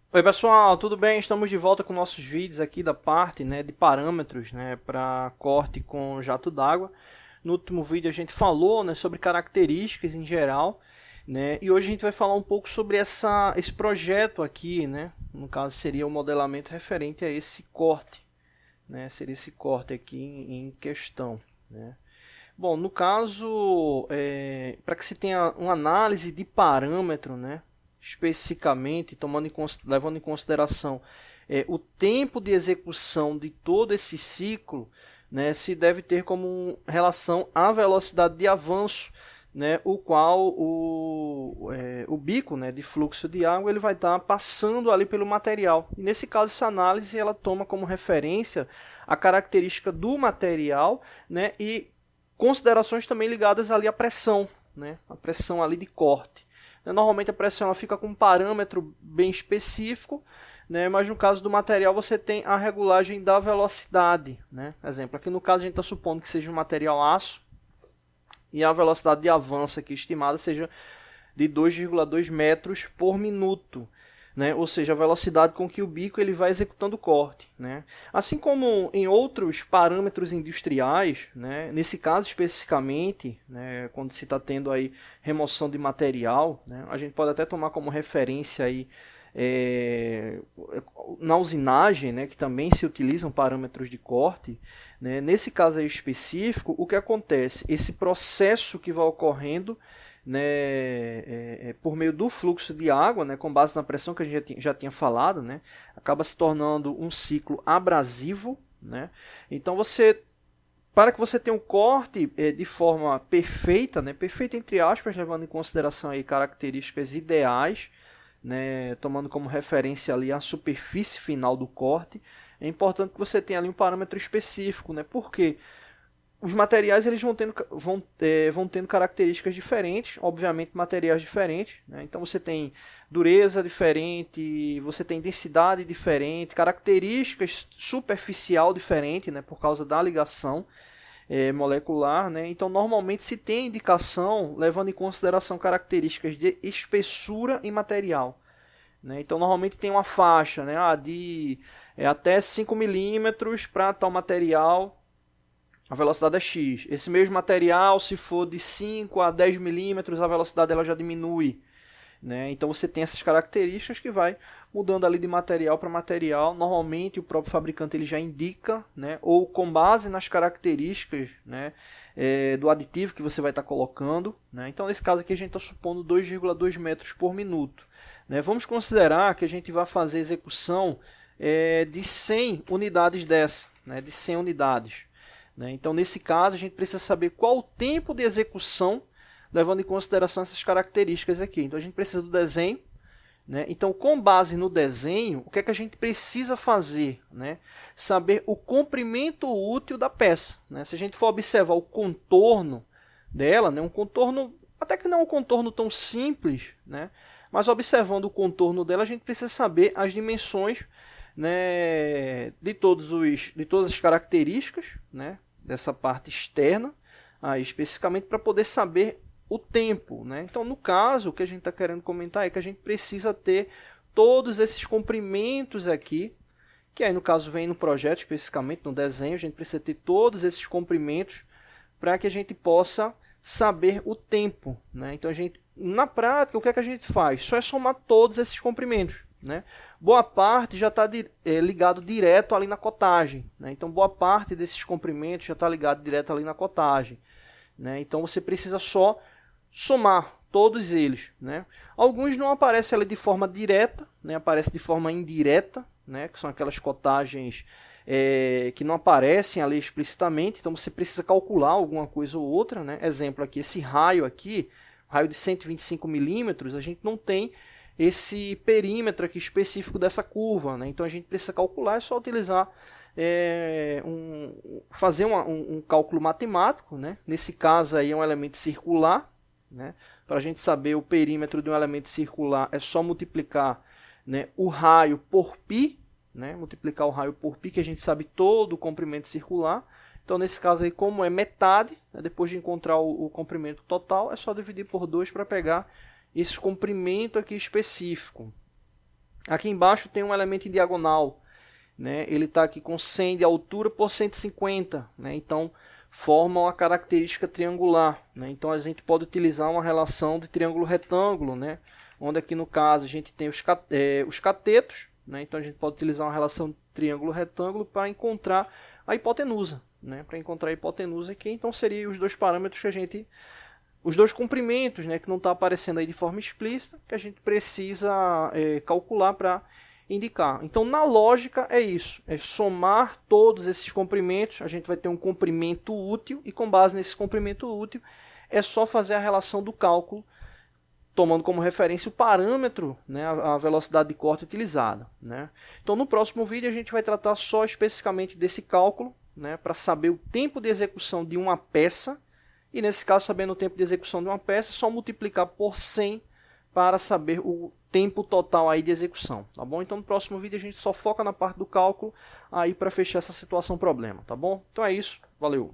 Oi pessoal, tudo bem? Estamos de volta com nossos vídeos aqui da parte, de parâmetros, para corte com jato d'água. No último vídeo a gente falou, sobre características em geral, e hoje a gente vai falar um pouco sobre esse projeto aqui, no caso seria o modelamento referente a esse corte, seria esse corte aqui em questão, Bom, no caso, para que se tenha uma análise de parâmetro, especificamente levando em consideração o tempo de execução de todo esse ciclo, se deve ter como relação a velocidade de avanço, o qual o bico de fluxo de água ele vai estar passando ali pelo material. E nesse caso, essa análise ela toma como referência a característica do material, e considerações também ligadas ali à pressão, a pressão ali de corte. Normalmente a pressão ela fica com um parâmetro bem específico, mas no caso do material você tem a regulagem da velocidade. Exemplo, aqui no caso a gente está supondo que seja um material aço e a velocidade de avanço aqui estimada seja de 2,2 metros por minuto. Ou seja, a velocidade com que o bico ele vai executando o corte. Assim como em outros parâmetros industriais, nesse caso especificamente, quando se está tendo aí remoção de material, a gente pode até tomar como referência aí, na usinagem, que também se utilizam parâmetros de corte. Nesse caso aí específico, o que acontece? Esse processo que vai ocorrendo por meio do fluxo de água, com base na pressão que a gente já tinha falado, acaba se tornando um ciclo abrasivo. Então, para que você tenha um corte de forma perfeita, perfeita entre aspas, levando em consideração aí características ideais, tomando como referência ali a superfície final do corte, é importante que você tenha ali um parâmetro específico. Por quê? Os materiais eles vão tendo características diferentes, obviamente materiais diferentes. Então você tem dureza diferente, você tem densidade diferente, características superficial diferente, por causa da ligação molecular. Então normalmente se tem indicação levando em consideração características de espessura e material. Então normalmente tem uma faixa de até 5 milímetros para tal material. A velocidade é x. Esse mesmo material, se for de 5 a 10 milímetros, a velocidade ela já diminui. Então você tem essas características que vai mudando ali de material para material. Normalmente o próprio fabricante ele já indica, ou com base nas características do aditivo que você vai estar colocando. Então nesse caso aqui a gente está supondo 2,2 metros por minuto. Vamos considerar que a gente vai fazer execução de 100 unidades dessa, de 100 unidades. Então, nesse caso, a gente precisa saber qual o tempo de execução, levando em consideração essas características aqui. Então, a gente precisa do desenho. Então, com base no desenho, o que é que a gente precisa fazer? Saber o comprimento útil da peça. Se a gente for observar o contorno dela, um contorno, até que não é um contorno tão simples, mas observando o contorno dela, a gente precisa saber as dimensões de todas as características, dessa parte externa, aí, especificamente para poder saber o tempo. Então, no caso, o que a gente está querendo comentar é que a gente precisa ter todos esses comprimentos aqui, que aí no caso vem no projeto, especificamente no desenho, a gente precisa ter todos esses comprimentos para que a gente possa saber o tempo. Então, na prática, o que é que a gente faz? Só é somar todos esses comprimentos. Boa parte já está ligado direto ali na cotagem. Então, boa parte desses comprimentos já está ligado direto ali na cotagem. Então, você precisa só somar todos eles. Alguns não aparecem ali de forma direta, aparecem de forma indireta, que são aquelas cotagens que não aparecem ali explicitamente. Então, você precisa calcular alguma coisa ou outra. Exemplo aqui, esse raio aqui, raio de 125 milímetros, a gente não tem esse perímetro aqui específico dessa curva. Então a gente precisa calcular, é só utilizar, fazer um cálculo matemático. Nesse caso aí é um elemento circular. Para a gente saber o perímetro de um elemento circular é só multiplicar o raio por π, multiplicar o raio por π, que a gente sabe todo o comprimento circular. Então nesse caso aí, como é metade, depois de encontrar o comprimento total, é só dividir por 2 para pegar esse comprimento aqui específico. Aqui embaixo tem um elemento em diagonal, né? Ele está aqui com 100 de altura por 150, né? Então forma uma característica triangular, né? Então a gente pode utilizar uma relação de triângulo retângulo, né? Onde aqui no caso a gente tem os catetos, né? Então a gente pode utilizar uma relação de triângulo retângulo para encontrar a hipotenusa, né? Para encontrar a hipotenusa aqui, então seriam os dois parâmetros que a gente, os dois comprimentos, né? Que não está aparecendo aí de forma explícita, que a gente precisa calcular para indicar. Então, na lógica, é isso. É somar todos esses comprimentos. A gente vai ter um comprimento útil. E com base nesse comprimento útil, é só fazer a relação do cálculo, tomando como referência o parâmetro, né, a velocidade de corte utilizada. Né? Então, no próximo vídeo, a gente vai tratar só especificamente desse cálculo, né, para saber o tempo de execução de uma peça. E, nesse caso, sabendo o tempo de execução de uma peça, é só multiplicar por 100 para saber o tempo total aí de execução, tá bom? Então no próximo vídeo a gente só foca na parte do cálculo aí para fechar essa situação problema, tá bom? Então é isso, valeu!